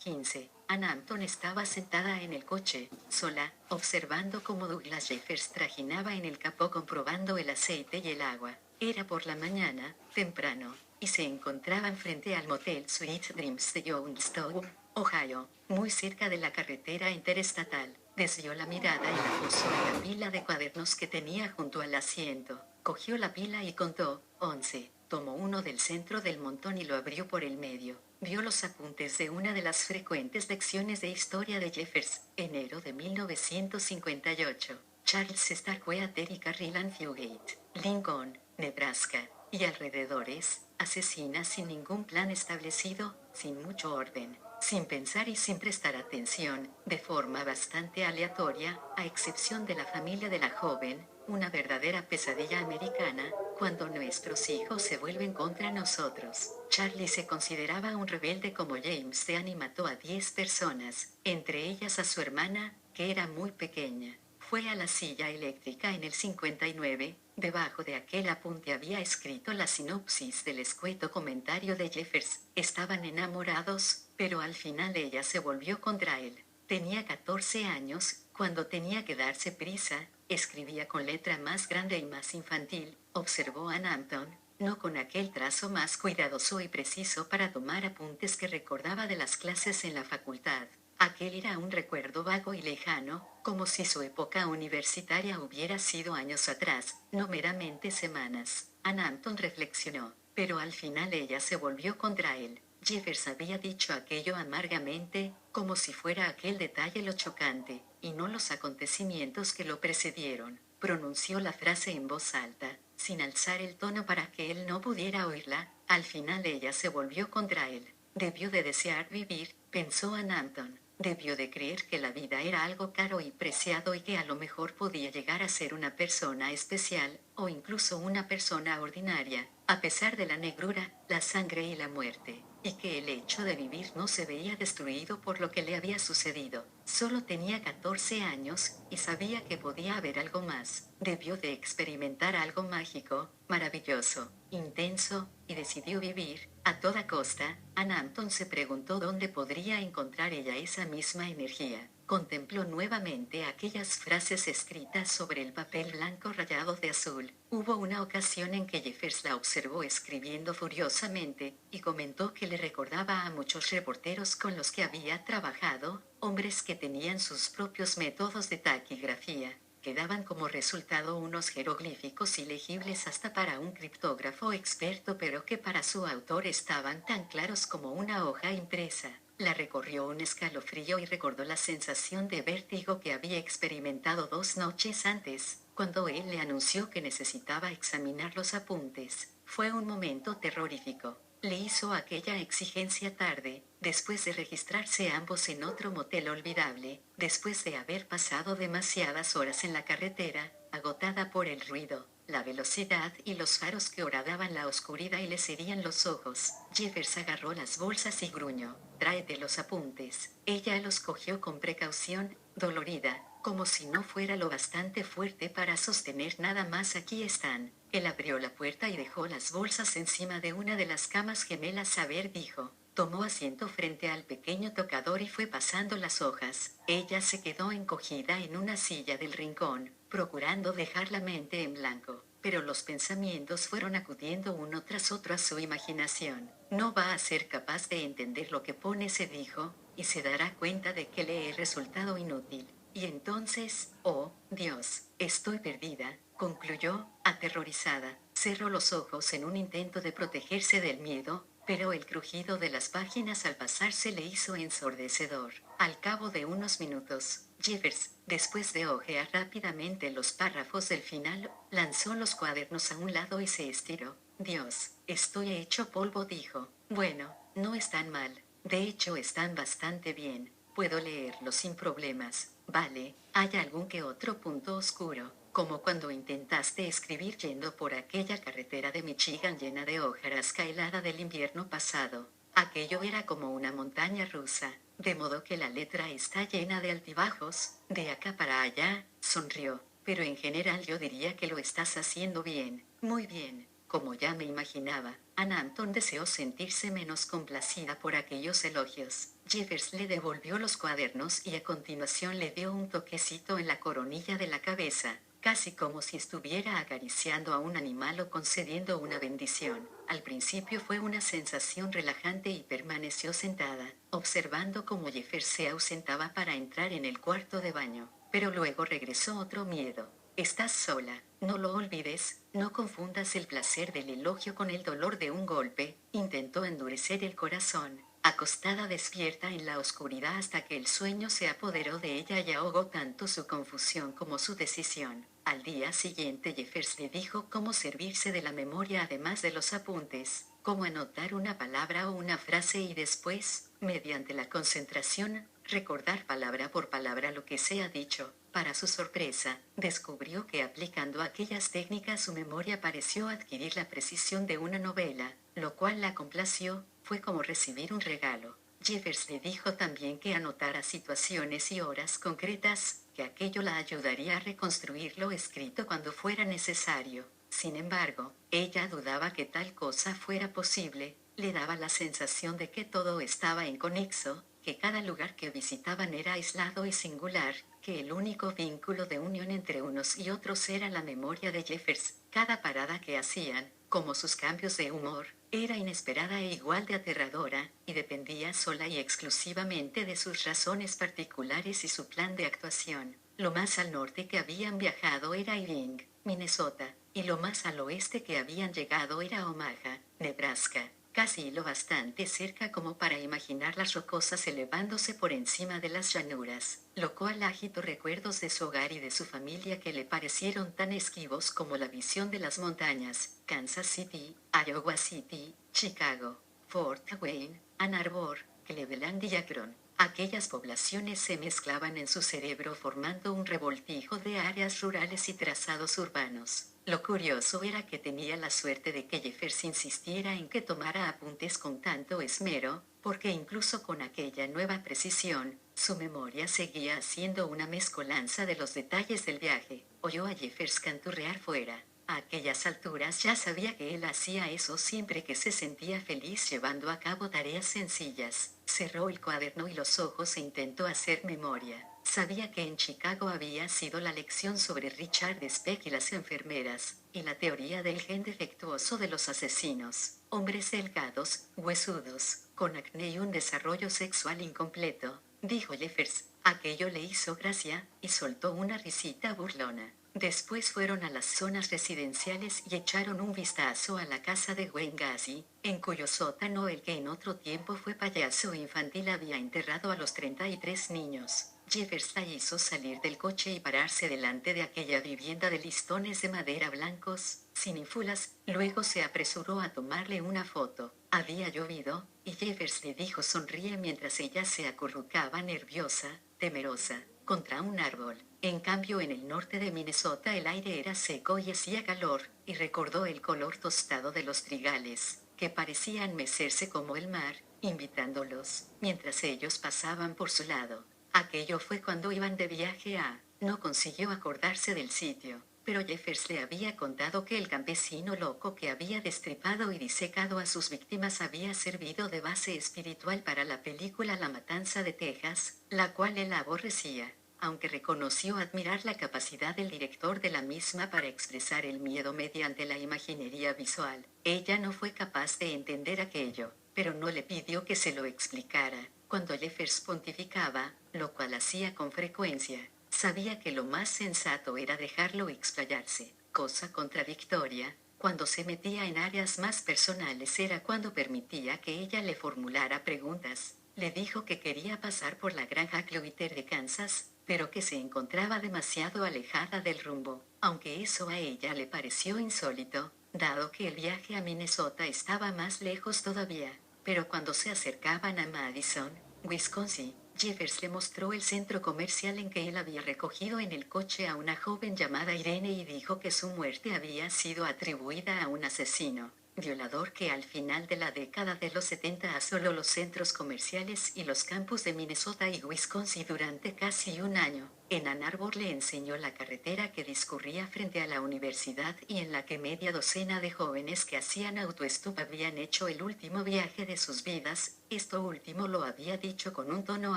15. Ann Hampton estaba sentada en el coche, sola, observando cómo Douglas Jeffers trajinaba en el capó comprobando el aceite y el agua. Era por la mañana, temprano, y se encontraban frente al motel Sweet Dreams de Johnstown, Ohio, muy cerca de la carretera interestatal. Desvió la mirada y la puso en la pila de cuadernos que tenía junto al asiento. Cogió la pila y contó, 11. Tomó uno del centro del montón y lo abrió por el medio. Vio los apuntes de una de las frecuentes lecciones de historia de Jeffers, enero de 1958. Charles Starkweather y Carrillan Fugate, Lincoln, Nebraska, y alrededores, asesina sin ningún plan establecido, sin mucho orden, sin pensar y sin prestar atención, de forma bastante aleatoria, a excepción de la familia de la joven, una verdadera pesadilla americana, cuando nuestros hijos se vuelven contra nosotros. Charlie se consideraba un rebelde como James Dean y mató a 10 personas, entre ellas a su hermana, que era muy pequeña. Fue a la silla eléctrica en el 59, debajo de aquel apunte había escrito la sinopsis del escueto comentario de Jeffers. Estaban enamorados, pero al final ella se volvió contra él. Tenía 14 años, cuando tenía que darse prisa, escribía con letra más grande y más infantil, observó Ann Hampton, no con aquel trazo más cuidadoso y preciso para tomar apuntes que recordaba de las clases en la facultad. Aquel era un recuerdo vago y lejano, como si su época universitaria hubiera sido años atrás, no meramente semanas. Ann Hampton reflexionó, pero al final ella se volvió contra él. Jeffers había dicho aquello amargamente, como si fuera aquel detalle lo chocante, y no los acontecimientos que lo precedieron. Pronunció la frase en voz alta, sin alzar el tono para que él no pudiera oírla. Al final ella se volvió contra él. Debió de desear vivir, pensó Ann Hampton. Debió de creer que la vida era algo caro y preciado y que a lo mejor podía llegar a ser una persona especial, o incluso una persona ordinaria, a pesar de la negrura, la sangre y la muerte, y que el hecho de vivir no se veía destruido por lo que le había sucedido. Solo tenía 14 años, y sabía que podía haber algo más. Debió de experimentar algo mágico, maravilloso, intenso, y decidió vivir, a toda costa. Ann Hampton se preguntó dónde podría encontrar ella esa misma energía. Contempló nuevamente aquellas frases escritas sobre el papel blanco rayado de azul. Hubo una ocasión en que Jeffers la observó escribiendo furiosamente, y comentó que le recordaba a muchos reporteros con los que había trabajado, hombres que tenían sus propios métodos de taquigrafía, que daban como resultado unos jeroglíficos ilegibles hasta para un criptógrafo experto, pero que para su autor estaban tan claros como una hoja impresa. La recorrió un escalofrío y recordó la sensación de vértigo que había experimentado 2 noches antes, cuando él le anunció que necesitaba examinar los apuntes. Fue un momento terrorífico. Le hizo aquella exigencia tarde, después de registrarse ambos en otro motel olvidable, después de haber pasado demasiadas horas en la carretera, agotada por el ruido, la velocidad y los faros que horadaban la oscuridad y le herían los ojos. Jeffers agarró las bolsas y gruñó, «Tráete los apuntes». Ella los cogió con precaución, dolorida, como si no fuera lo bastante fuerte para sostener nada más. «Aquí están». Él abrió la puerta y dejó las bolsas encima de una de las camas gemelas. «A ver», dijo. Tomó asiento frente al pequeño tocador y fue pasando las hojas. Ella se quedó encogida en una silla del rincón, procurando dejar la mente en blanco, pero los pensamientos fueron acudiendo uno tras otro a su imaginación. «No va a ser capaz de entender lo que pone», se dijo, «y se dará cuenta de que le he resultado inútil. Y entonces, oh, Dios, estoy perdida», concluyó, aterrorizada. Cerró los ojos en un intento de protegerse del miedo, pero el crujido de las páginas al pasar se le hizo ensordecedor. Al cabo de unos minutos, Jeffers, después de hojear rápidamente los párrafos del final, lanzó los cuadernos a un lado y se estiró. «Dios, estoy hecho polvo», dijo. «Bueno, no están mal. De hecho están bastante bien. Puedo leerlos sin problemas. Vale, hay algún que otro punto oscuro, como cuando intentaste escribir yendo por aquella carretera de Michigan llena de hojarasca helada del invierno pasado. Aquello era como una montaña rusa, de modo que la letra está llena de altibajos, de acá para allá», sonrió. «Pero en general yo diría que lo estás haciendo bien, muy bien». Como ya me imaginaba, Anna Anton deseó sentirse menos complacida por aquellos elogios. Jeffers le devolvió los cuadernos y a continuación le dio un toquecito en la coronilla de la cabeza, casi como si estuviera acariciando a un animal o concediendo una bendición. Al principio fue una sensación relajante y permaneció sentada, observando cómo Jeffers se ausentaba para entrar en el cuarto de baño. Pero luego regresó otro miedo. Estás sola, no lo olvides, no confundas el placer del elogio con el dolor de un golpe. Intentó endurecer el corazón, acostada despierta en la oscuridad hasta que el sueño se apoderó de ella y ahogó tanto su confusión como su decisión. Al día siguiente Jeffers le dijo cómo servirse de la memoria además de los apuntes, cómo anotar una palabra o una frase y después, mediante la concentración, recordar palabra por palabra lo que se ha dicho. Para su sorpresa, descubrió que aplicando aquellas técnicas su memoria pareció adquirir la precisión de una novela, lo cual la complació. Fue como recibir un regalo. Jeffers le dijo también que anotara situaciones y horas concretas, que aquello la ayudaría a reconstruir lo escrito cuando fuera necesario. Sin embargo, ella dudaba que tal cosa fuera posible, le daba la sensación de que todo estaba inconexo, que cada lugar que visitaban era aislado y singular, que el único vínculo de unión entre unos y otros era la memoria de Jeffers. Cada parada que hacían, como sus cambios de humor, era inesperada e igual de aterradora, y dependía sola y exclusivamente de sus razones particulares y su plan de actuación. Lo más al norte que habían viajado era Irving, Minnesota, y lo más al oeste que habían llegado era Omaha, Nebraska, casi lo bastante cerca como para imaginar las rocosas elevándose por encima de las llanuras, lo cual agitó recuerdos de su hogar y de su familia que le parecieron tan esquivos como la visión de las montañas. Kansas City, Iowa City, Chicago, Fort Wayne, Ann Arbor, Cleveland y Akron. Aquellas poblaciones se mezclaban en su cerebro formando un revoltijo de áreas rurales y trazados urbanos. Lo curioso era que tenía la suerte de que Jeffers insistiera en que tomara apuntes con tanto esmero, porque incluso con aquella nueva precisión, su memoria seguía haciendo una mezcolanza de los detalles del viaje. Oyó a Jeffers canturrear fuera. A aquellas alturas ya sabía que él hacía eso siempre que se sentía feliz llevando a cabo tareas sencillas. Cerró el cuaderno y los ojos e intentó hacer memoria. Sabía que en Chicago había sido la lección sobre Richard Speck y las enfermeras, y la teoría del gen defectuoso de los asesinos. Hombres delgados, huesudos, con acné y un desarrollo sexual incompleto, dijo Jeffers. Aquello le hizo gracia, y soltó una risita burlona. Después fueron a las zonas residenciales y echaron un vistazo a la casa de Wayne Gacy, en cuyo sótano el que en otro tiempo fue payaso infantil había enterrado a los 33 niños. Jeffers la hizo salir del coche y pararse delante de aquella vivienda de listones de madera blancos, sin ínfulas, luego se apresuró a tomarle una foto. Había llovido, y Jeffers le dijo sonríe mientras ella se acurrucaba nerviosa, temerosa, contra un árbol. En cambio en el norte de Minnesota el aire era seco y hacía calor, y recordó el color tostado de los trigales, que parecían mecerse como el mar, invitándolos, mientras ellos pasaban por su lado. Aquello fue cuando iban de viaje a... No consiguió acordarse del sitio, pero Jeffers le había contado que el campesino loco que había destripado y disecado a sus víctimas había servido de base espiritual para la película La Matanza de Texas, la cual él aborrecía. Aunque reconoció admirar la capacidad del director de la misma para expresar el miedo mediante la imaginería visual, ella no fue capaz de entender aquello, pero no le pidió que se lo explicara. Cuando Jeffers pontificaba, lo cual hacía con frecuencia, sabía que lo más sensato era dejarlo explayarse, cosa contradictoria. Cuando se metía en áreas más personales era cuando permitía que ella le formulara preguntas. Le dijo que quería pasar por la granja Clover de Kansas, pero que se encontraba demasiado alejada del rumbo, aunque eso a ella le pareció insólito, dado que el viaje a Minnesota estaba más lejos todavía. Pero cuando se acercaban a Madison, Wisconsin, Jeffers le mostró el centro comercial en que él había recogido en el coche a una joven llamada Irene y dijo que su muerte había sido atribuida a un asesino. violador que al final de la década de los 70 asoló los centros comerciales y los campus de Minnesota y Wisconsin durante casi un año. En Ann Arbor le enseñó la carretera que discurría frente a la universidad y en la que media docena de jóvenes que hacían autoestop habían hecho el último viaje de sus vidas. Esto último lo había dicho con un tono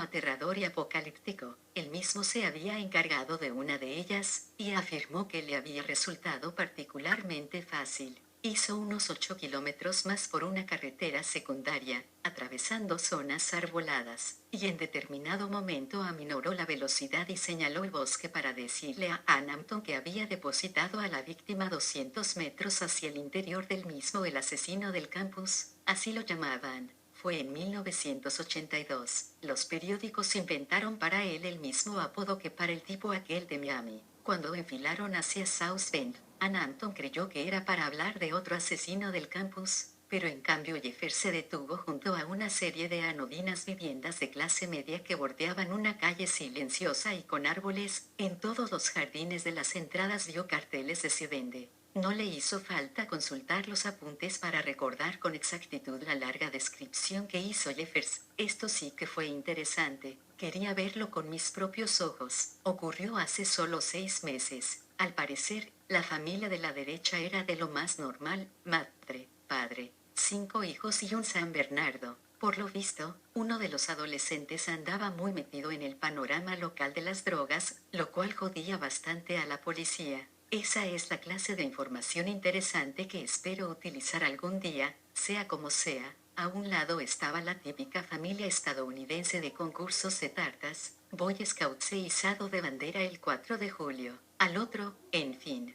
aterrador y apocalíptico. Él mismo se había encargado de una de ellas, y afirmó que le había resultado particularmente fácil. Hizo unos 8 kilómetros más por una carretera secundaria, atravesando zonas arboladas, y en determinado momento aminoró la velocidad y señaló el bosque para decirle a Ann Hampton que había depositado a la víctima 200 metros hacia el interior del mismo. El asesino del campus, así lo llamaban. Fue en 1982. Los periódicos inventaron para él el mismo apodo que para el tipo aquel de Miami. Cuando enfilaron hacia South Bend, Ann Hampton creyó que era para hablar de otro asesino del campus, pero en cambio Jeffers se detuvo junto a una serie de anodinas viviendas de clase media que bordeaban una calle silenciosa y con árboles. En todos los jardines de las entradas vio carteles de se vende. No le hizo falta consultar los apuntes para recordar con exactitud la larga descripción que hizo Jeffers. Esto sí que fue interesante. Quería verlo con mis propios ojos. Ocurrió hace solo 6 meses. Al parecer, la familia de la derecha era de lo más normal: madre, padre, 5 hijos y un San Bernardo. Por lo visto, uno de los adolescentes andaba muy metido en el panorama local de las drogas, lo cual jodía bastante a la policía. Esa es la clase de información interesante que espero utilizar algún día, sea como sea. A un lado estaba la típica familia estadounidense de concursos de tartas, Boy Scouts e izado de bandera el 4 de julio. Al otro, en fin,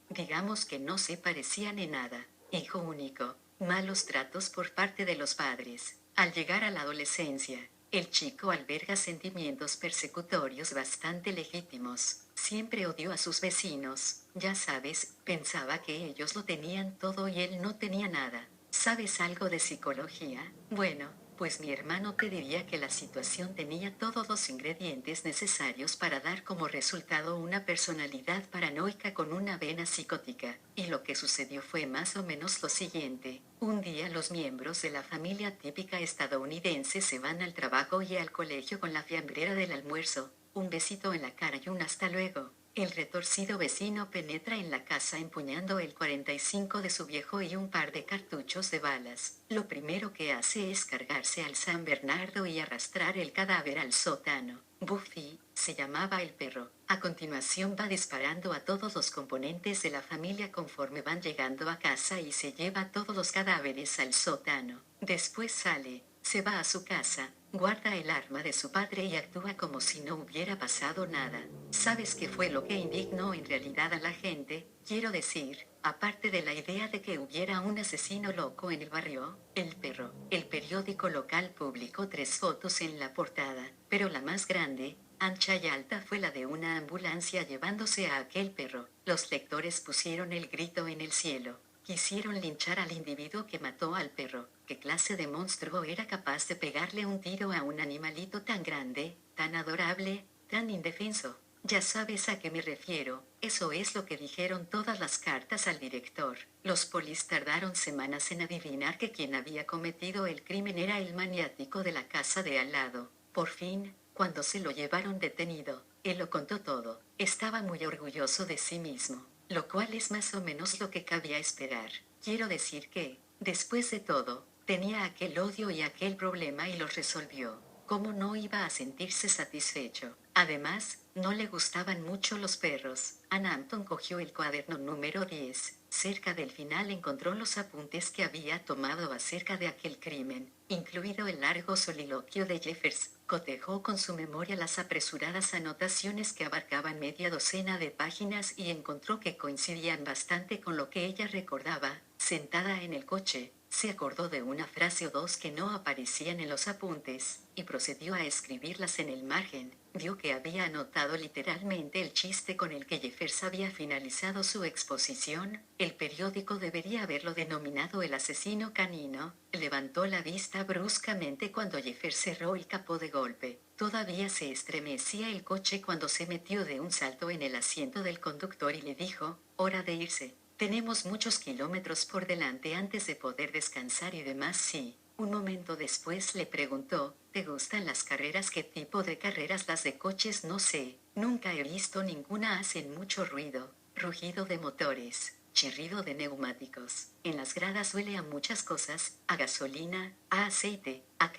digamos que no se parecían en nada. Hijo único, malos tratos por parte de los padres. Al llegar a la adolescencia, el chico alberga sentimientos persecutorios bastante legítimos. Siempre odió a sus vecinos, ya sabes, pensaba que ellos lo tenían todo y él no tenía nada. ¿Sabes algo de psicología? Bueno, pues mi hermano te diría que la situación tenía todos los ingredientes necesarios para dar como resultado una personalidad paranoica con una vena psicótica, y lo que sucedió fue más o menos lo siguiente. Un día los miembros de la familia típica estadounidense se van al trabajo y al colegio con la fiambrera del almuerzo, un besito en la cara y un hasta luego. El retorcido vecino penetra en la casa empuñando el 45 de su viejo y un par de cartuchos de balas. Lo primero que hace es cargarse al San Bernardo y arrastrar el cadáver al sótano. Buffy, se llamaba el perro. A continuación va disparando a todos los componentes de la familia conforme van llegando a casa y se lleva todos los cadáveres al sótano. Después sale, se va a su casa, guarda el arma de su padre y actúa como si no hubiera pasado nada. ¿Sabes qué fue lo que indignó en realidad a la gente? Quiero decir, aparte de la idea de que hubiera un asesino loco en el barrio, el perro. El periódico local publicó 3 fotos en la portada, pero la más grande, ancha y alta, fue la de una ambulancia llevándose a aquel perro. Los lectores pusieron el grito en el cielo. Quisieron linchar al individuo que mató al perro. ¿Qué clase de monstruo era capaz de pegarle un tiro a un animalito tan grande, tan adorable, tan indefenso? Ya sabes a qué me refiero. Eso es lo que dijeron todas las cartas al director. Los polis tardaron semanas en adivinar que quien había cometido el crimen era el maniático de la casa de al lado. Por fin, cuando se lo llevaron detenido, él lo contó todo. Estaba muy orgulloso de sí mismo, lo cual es más o menos lo que cabía esperar. Quiero decir que, después de todo, tenía aquel odio y aquel problema y los resolvió. ¿Cómo no iba a sentirse satisfecho? Además, no le gustaban mucho los perros. Ann Hampton cogió el cuaderno número 10. Cerca del final encontró los apuntes que había tomado acerca de aquel crimen, incluido el largo soliloquio de Jeffers. Cotejó con su memoria las apresuradas anotaciones que abarcaban media docena de páginas y encontró que coincidían bastante con lo que ella recordaba. Sentada en el coche, se acordó de una frase o dos que no aparecían en los apuntes, y procedió a escribirlas en el margen. Vio que había anotado literalmente el chiste con el que Jeffers había finalizado su exposición. El periódico debería haberlo denominado el asesino canino. Levantó la vista bruscamente cuando Jeffers cerró el capó de golpe. Todavía se estremecía el coche cuando se metió de un salto en el asiento del conductor y le dijo: «Hora de irse». Tenemos muchos kilómetros por delante antes de poder descansar y demás. Sí. Un momento después le preguntó, ¿te gustan las carreras? ¿Qué tipo de carreras? Las de coches, no sé. Nunca he visto ninguna. Hacen mucho ruido. Rugido de motores. Chirrido de neumáticos. En las gradas huele a muchas cosas, a gasolina, a aceite, a